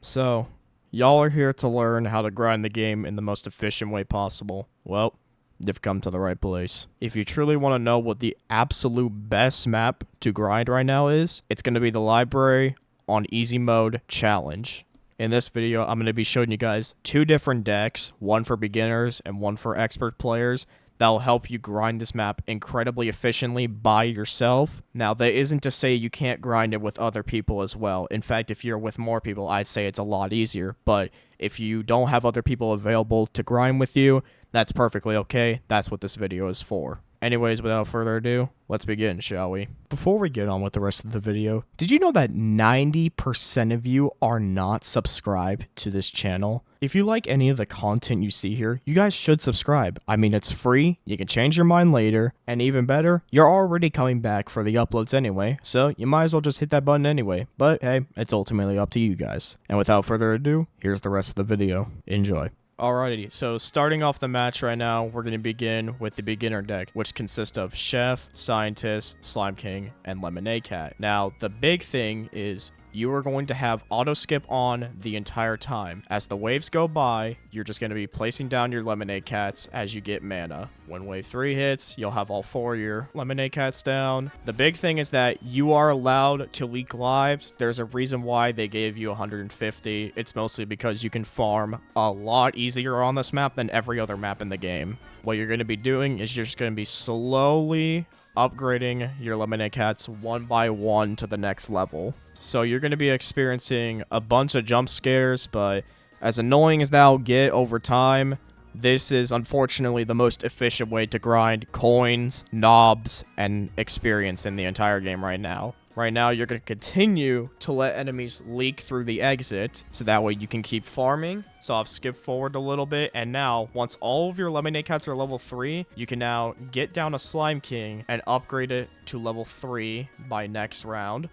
So, y'all are here to learn how to grind the game in the most efficient way possible. Well, you've come to the right place. If you truly want to know what the absolute best map to grind right now is, it's going to be the library on easy mode challenge. In this video, I'm going to be showing you guys two different decks, one for beginners and one for expert players, that will help you grind this map incredibly efficiently by yourself. Now, that isn't to say you can't grind it with other people as well. In fact, if you're with more people, I'd say it's a lot easier. But if you don't have other people available to grind with you, that's perfectly okay. That's what this video is for. Anyways, without further ado, let's begin, shall we? Before we get on with the rest of the video, did you know that 90% of you are not subscribed to this channel? If you like any of the content you see here, you guys should subscribe. I mean, it's free, you can change your mind later, and even better, you're already coming back for the uploads anyway, so you might as well just hit that button anyway. But hey, it's ultimately up to you guys. And without further ado, here's the rest of the video. Enjoy. Alrighty, so starting off the match right now, we're going to begin with the beginner deck, which consists of Chef, Scientist, Slime King, and Lemonade Cat. Now, the big thing is you are going to have auto skip on the entire time. As the waves go by, you're just going to be placing down your Lemonade Cats as you get mana. When wave 3 hits, you'll have all 4 of your Lemonade Cats down. The big thing is that you are allowed to leak lives. There's a reason why they gave you 150. It's mostly because you can farm a lot easier on this map than every other map in the game. What you're going to be doing is you're just going to be slowly upgrading your Lemonade Cats one by one to the next level. So you're going to be experiencing a bunch of jump scares, but as annoying as that'll get over time, this is unfortunately the most efficient way to grind coins, knobs, and experience in the entire game right now. Right now, you're going to continue to let enemies leak through the exit, so that way you can keep farming. So I've skipped forward a little bit, and now, once all of your Lemonade Cats are level 3, you can now get down a Slime King and upgrade it to level 3 by next round.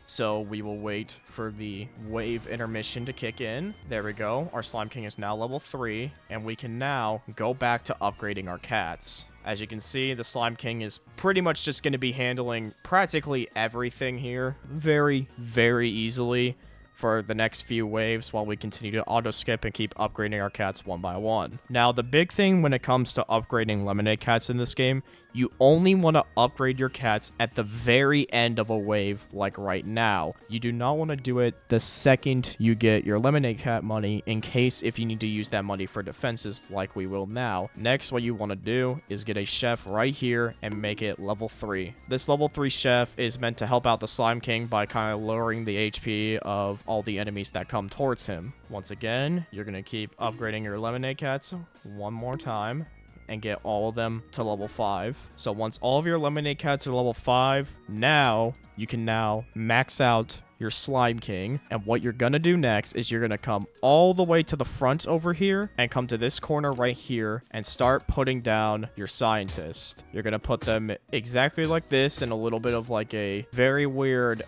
So we will wait for the wave intermission to kick in. There we go. Our Slime King is now level 3, and we can now go back to upgrading our cats. As you can see, the Slime King is pretty much just going to be handling practically everything here very, very easily for the next few waves while we continue to auto skip and keep upgrading our cats one by one. Now, the big thing when it comes to upgrading Lemonade Cats in this game, you only want to upgrade your cats at the very end of a wave, like right now. You do not want to do it the second you get your Lemonade Cat money, in case if you need to use that money for defenses like we will now. Next, what you want to do is get a Chef right here and make it level 3. This level 3 Chef is meant to help out the Slime King by kind of lowering the HP of all the enemies that come towards him. Once again, you're going to keep upgrading your Lemonade Cats one more time and get all of them to level 5. So once all of your Lemonade Cats are level 5, now you can now max out your Slime King. And what you're gonna do next is you're gonna come all the way to the front over here and come to this corner right here and start putting down your Scientist. You're gonna put them exactly like this in a little bit of like a very weird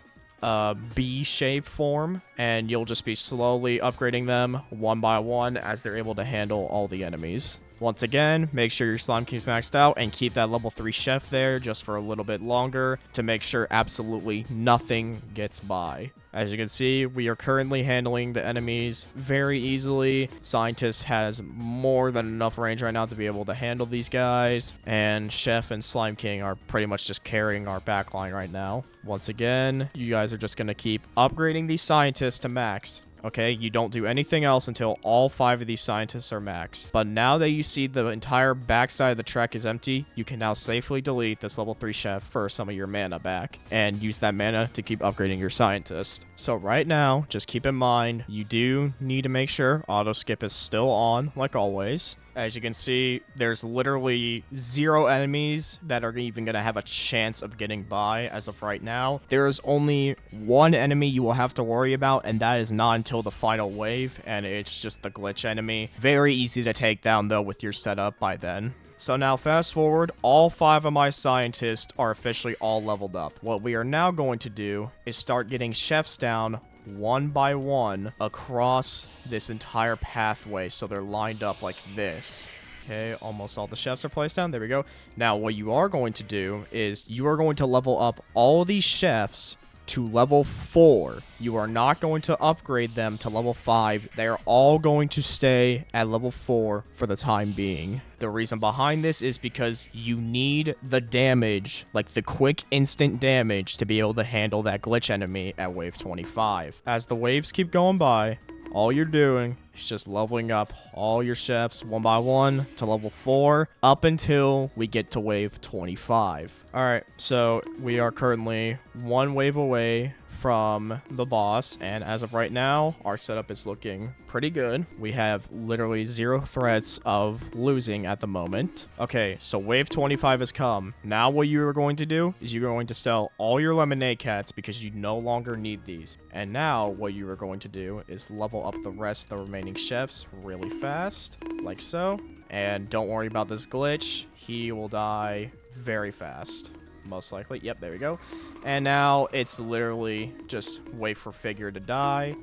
B-shape form, and you'll just be slowly upgrading them one by one as they're able to handle all the enemies. Once again, make sure your Slime King's maxed out and keep that level 3 Chef there just for a little bit longer to make sure absolutely nothing gets by. As you can see, we are currently handling the enemies very easily. Scientist has more than enough range right now to be able to handle these guys, and Chef and Slime King are pretty much just carrying our backline right now. Once again, you guys are just going to keep upgrading these Scientists to max. Okay, you don't do anything else until all 5 of these Scientists are max. But now that you see the entire backside of the track is empty, you can now safely delete this level 3 Chef for some of your mana back and use that mana to keep upgrading your Scientist. So right now, just keep in mind, you do need to make sure auto skip is still on, like always. As you can see, there's literally 0 enemies that are even going to have a chance of getting by as of right now. There is only 1 enemy you will have to worry about, and that is not until the final wave, and it's just the glitch enemy. Very easy to take down, though, with your setup by then. So now fast forward, all 5 of my Scientists are officially all leveled up. What we are now going to do is start getting Chefs down one by one across this entire pathway, so they're lined up like this. Okay, almost all the Chefs are placed down. There we go. Now, what you are going to do is you are going to level up all of these Chefs to level 4. You are not going to upgrade them to level 5. They are all going to stay at level 4 for the time being. The reason behind this is because you need the damage, like the quick instant damage, to be able to handle that glitch enemy at wave 25. As the waves keep going by, all you're doing is just leveling up all your chefs one by one to level 4 up until we get to wave 25. Alright, so we are currently one wave away from the boss, and as of right now, our setup is looking pretty good. We have literally 0 threats of losing at the moment. Okay, so wave 25 has come. Now what you are going to do is you're going to sell all your lemonade cats because you no longer need these. And now what you are going to do is level up the rest of the remaining chefs really fast, like so. And don't worry about this glitch. He will die very fast. Most likely. Yep, there we go. And now it's literally just wait for figure to die.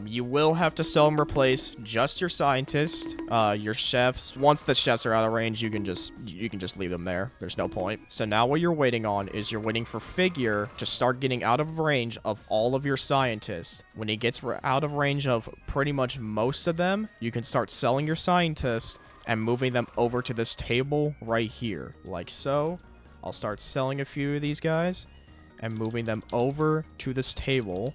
You will have to sell and replace just your scientist, your chefs. Once the chefs are out of range, you can just leave them there. There's no point. So now what you're waiting on is you're waiting for figure to start getting out of range of all of your scientists. When he gets out of range of pretty much most of them, you can start selling your scientists and moving them over to this table right here, like so. I'll start selling a few of these guys and moving them over to this table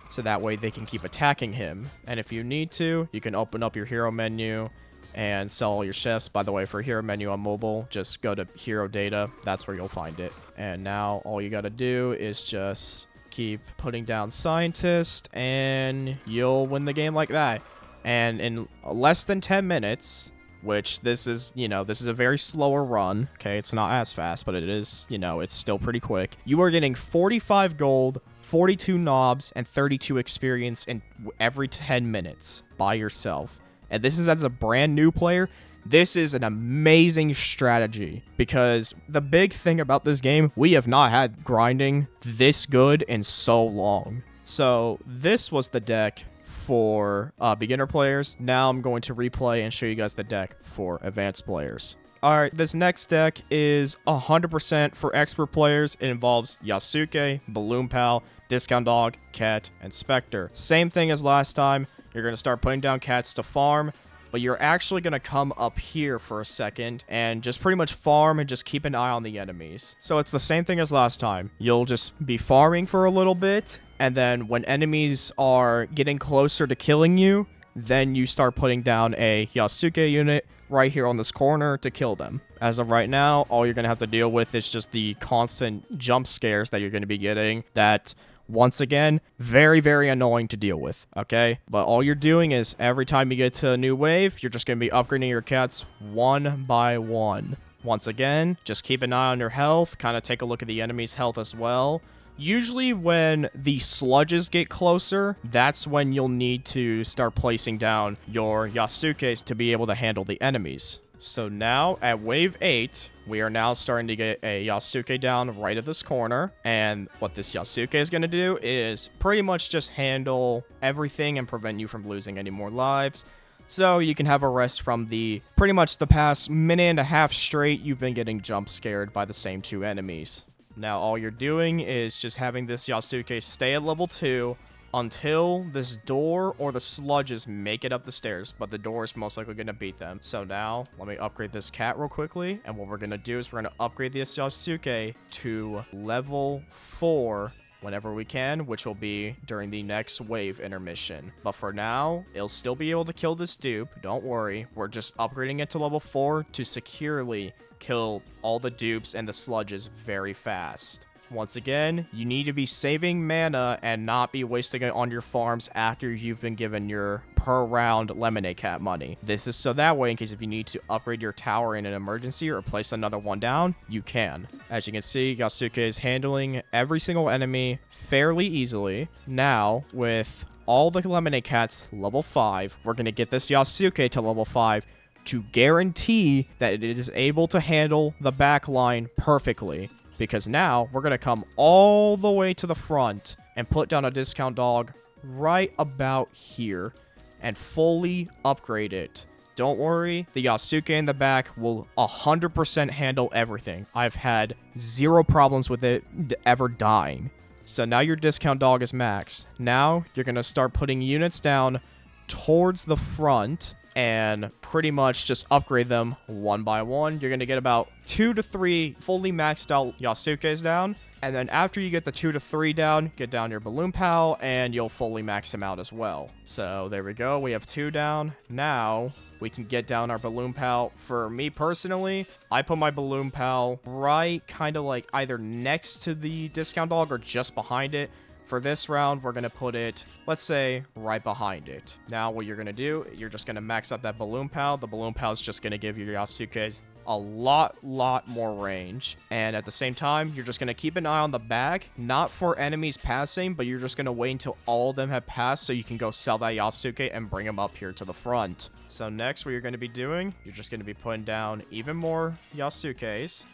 so that way they can keep attacking him. And if you need to, you can open up your hero menu and sell all your chefs. By the way, for hero menu on mobile, just go to hero data. That's where you'll find it. And now all you got to do is just keep putting down scientists and you'll win the game like that. And in less than 10 minutes... which this is, this is a very slower run, okay? It's not as fast, but it is, it's still pretty quick. You are getting 45 gold, 42 knobs, and 32 experience in every 10 minutes by yourself. And this is as a brand new player. This is an amazing strategy because the big thing about this game, we have not had grinding this good in so long. So this was the deck for beginner players. Now I'm going to replay and show you guys the deck for advanced players. Alright, this next deck is 100% for expert players. It involves Yasuke, Balloon Pal, Discount Dog, Cat, and Spectre. Same thing as last time. You're going to start putting down cats to farm, but you're actually going to come up here for a second and just pretty much farm and just keep an eye on the enemies. So it's the same thing as last time. You'll just be farming for a little bit, and then when enemies are getting closer to killing you, then you start putting down a Yasuke unit right here on this corner to kill them. As of right now, all you're going to have to deal with is just the constant jump scares that you're going to be getting that, once again, very, very annoying to deal with, okay? But all you're doing is every time you get to a new wave, you're just going to be upgrading your cats one by one. Once again, just keep an eye on your health, kind of take a look at the enemy's health as well. Usually when the sludges get closer, that's when you'll need to start placing down your Yasukes to be able to handle the enemies. So now at wave 8, we are now starting to get a Yasuke down right at this corner. And what this Yasuke is going to do is pretty much just handle everything and prevent you from losing any more lives. So you can have a rest from the pretty much the past minute and a half straight you've been getting jump scared by the same two enemies. Now all you're doing is just having this Yasuke stay at level 2 until this door or the sludges make it up the stairs, but the door is most likely going to beat them. So now, let me upgrade this cat real quickly, and what we're going to do is we're going to upgrade this Yasuke to level 4 whenever we can, which will be during the next wave intermission. But for now, it'll still be able to kill this dupe. Don't worry, we're just upgrading it to level 4 to securely kill all the dupes and the sludges very fast. Once again, you need to be saving mana and not be wasting it on your farms after you've been given your per round lemonade cat money. This is so that way, in case if you need to upgrade your tower in an emergency or place another one down, you can. As you can see, Yasuke is handling every single enemy fairly easily. Now, with all the lemonade cats level 5, we're going to get this Yasuke to level 5 to guarantee that it is able to handle the back line perfectly. Because now, we're going to come all the way to the front and put down a discount dog right about here and fully upgrade it. Don't worry, the Yasuke in the back will 100% handle everything. I've had 0 problems with it ever dying. So now your discount dog is maxed. Now you're going to start putting units down towards the front and pretty much just upgrade them one by one. You're going to get about 2 to 3 fully maxed out Yasukes down. And then after you get the 2 to 3 down, get down your Balloon Pal, and you'll fully max him out as well. So there we go. We have 2 down. Now we can get down our Balloon Pal. For me personally, I put my Balloon Pal right kind of like either next to the discount dog or just behind it. For this round, we're going to put it, let's say, right behind it. Now, what you're going to do, you're just going to max out that Balloon Pal. The Balloon Pal is just going to give your Yasukes a lot more range. And at the same time, you're just going to keep an eye on the back, not for enemies passing, but you're just going to wait until all of them have passed so you can go sell that Yasuke and bring him up here to the front. So next, what you're going to be doing, you're just going to be putting down even more Yasukes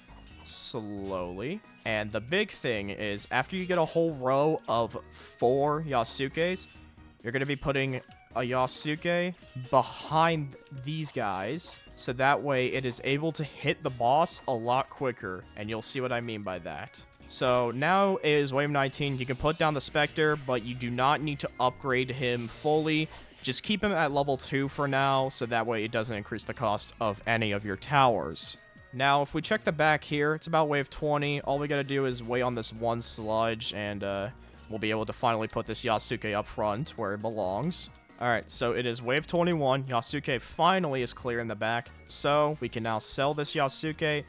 slowly. And the big thing is, after you get a whole row of 4 Yasukes, you're going to be putting a Yasuke behind these guys, so that way it is able to hit the boss a lot quicker, and you'll see what I mean by that. So now is wave 19. You can put down the Spectre, but you do not need to upgrade him fully. Just keep him at level 2 for now, so that way it doesn't increase the cost of any of your towers. Now, if we check the back here, it's about wave 20. All we gotta do is wait on this one sludge, and we'll be able to finally put this Yasuke up front where it belongs. Alright, so it is wave 21. Yasuke finally is clear in the back, so we can now sell this Yasuke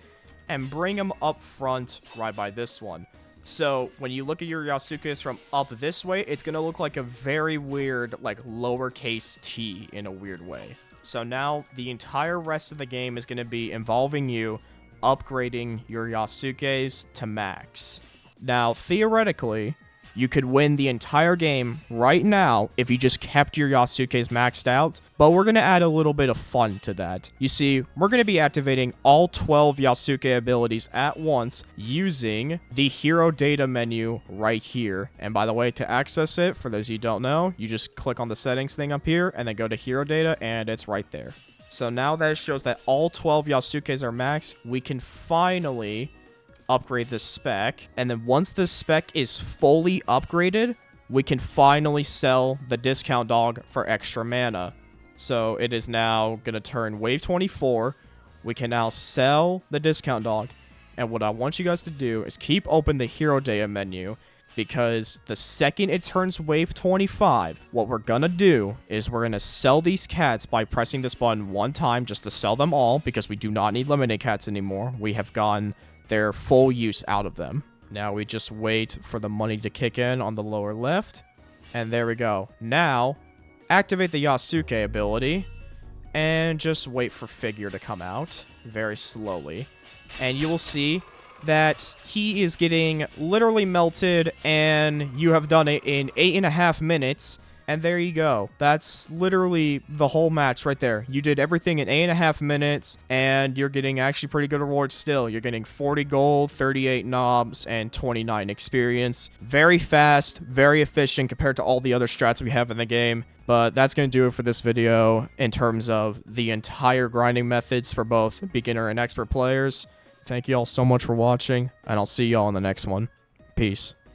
and bring him up front right by this one. So, when you look at your Yasukes from up this way, it's gonna look like a very weird, like, lowercase t in a weird way. So now, the entire rest of the game is going to be involving you upgrading your Yasukes to max. Now, theoretically, you could win the entire game right now if you just kept your Yasukes maxed out, but we're going to add a little bit of fun to that. You see, we're going to be activating all 12 Yasuke abilities at once using the hero data menu right here. And by the way, to access it, for those of you who don't know, you just click on the settings thing up here and then go to hero data, and it's right there. So now that it shows that all 12 Yasukes are maxed, we can finally upgrade this spec, and then once this spec is fully upgraded, we can finally sell the discount dog for extra mana. So it is now going to turn wave 24. We can now sell the discount dog, and what I want you guys to do is keep open the hero data menu, because the second it turns wave 25, what we're gonna do is we're gonna sell these cats by pressing this button one time just to sell them all, because we do not need limited cats anymore. We have gotten their full use out of them. Now we just wait for the money to kick in on the lower left. And there we go. Now, activate the Yasuke ability. And just wait for Figure to come out very slowly. And you will see that he is getting literally melted. And you have done it in 8.5 minutes. And there you go. That's literally the whole match right there. You did everything in 8.5 minutes, and you're getting actually pretty good rewards still. You're getting 40 gold, 38 knobs, and 29 experience. Very fast, very efficient compared to all the other strats we have in the game. But that's going to do it for this video in terms of the entire grinding methods for both beginner and expert players. Thank you all so much for watching, and I'll see you all in the next one. Peace.